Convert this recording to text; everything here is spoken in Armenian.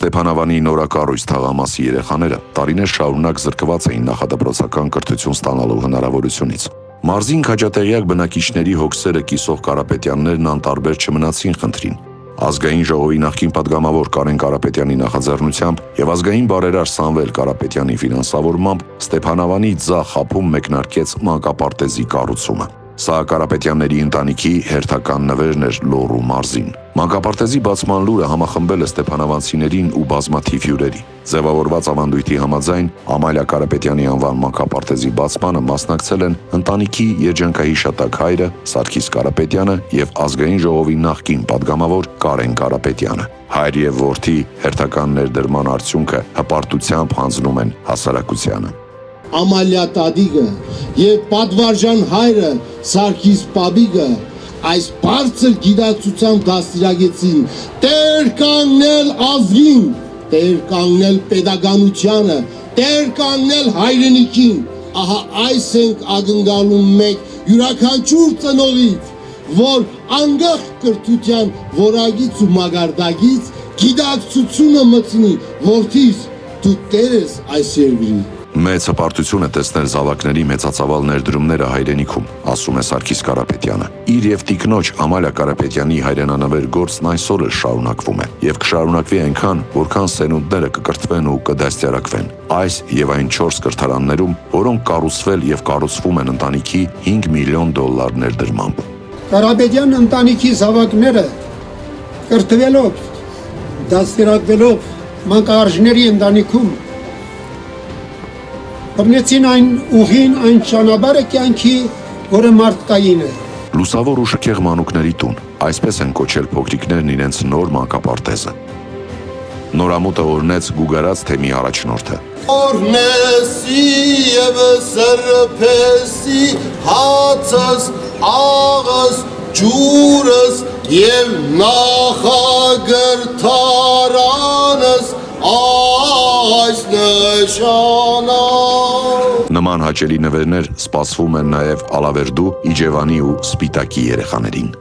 Ստեփանավանի նորակառույց թաղամասի երեխաները տարիներ շարունակ զրկված էին նախադպրոցական կրթություն ստանալու հնարավորությունից։ Մարզին քաջատեղյակ բնակիչների հոգսերը կիսող Կարապետյաններն անտարբեր չմնացին խնդրին։ Ազգային ժողովի նախկին պատգամավոր Կարեն Կարապետյանի նախաձեռնությամբ եւ ազգային բարերար Սամվել Կարապետյանի ֆինանսավորմամբ Ստեփանավանի ձախ ափում մեկնարկեց մանկապարտեզի կառուցումը։ Սա Կարապետյանների ընտանիքի հերթական նվերն էր Լոռու մարզին։ Մանկապարտեզի բացման լուրը համախմբել է ստեփանավանցիներին ու բազմաթիվ հյուրերի։ Ձևավորված ավանդույթի համաձայն Ամալիա Կարապետյանի անվան մանկապարտեզի բացմանը մասնակցել են ընտանիքի երջանկահիշատակ հայրը Սարգիս Կարապետյանը եւ ազգային ժողովի նախկին պատգամավոր Կարեն Կարապետյանը։ Հայր եւ որդի հերթական ներդրման արդյունքը հպարտությամբ հանձնում են հասարակությանը։ Ամալիա Տադիգը եւ պատվարժան հայրը Սարգիս Պաբիգը այս բարձր գիտակցությամբ դաստիարակեցին տեր կանգնել ազգին, տեր կանգնել պետականությանը, տեր կանգնել հայրենիքին։ Ահա այս ենք ակնկալում մեկ յուրաքանչյուր ծնողից, որ անկախ կրթության որակից ու մագարտակից գիտակցությունը մտցնի, որդիս դու տեր ես այս երկրի։ Մեծ հպարտություն է տեսնել զավակների մեծածավալ ներդրումները հայրենիքում, ասում է Սարգիս Կարապետյանը։ Իր եւ տիկնոջ Ամալիա Կարապետյանի հայրենանվեր գործն այսօր էլ շարունակվում է եւ կշարունակվի այնքան, որքան սերունդները կկրթվեն ու կդաստիարակվեն։ Այս եւ այն 4 կրթարաններում, որոնք կառուցվել եւ կառուցվում են ընտանիքի $5 միլիոն ներդրմամբ։ Կարապետյան ընտանիքի զավակները կրթվելով, դաստիարակվելով մանկարժների ընտանիքում բռնեցին այն ուղին, այն ճանապարհը կյանքի, որը մարդկային է։ Լուսավոր ու շքեղ մանուկների տուն, այսպես են կոչել փոքրիկներն իրենց նոր մանկապարտեզը։ Նորամուտը օրնեց գուգարած թեմի առաջնորդը։ Օրնեսի եւ սրբեսի հացս, աղս, ջուրս եւ նախագրթարանս այս նշանա։ Նման հաճելի նվերներ սպասվում են նաև Ալավերդու, Իջևանի ու Սպիտակի երեխաներին։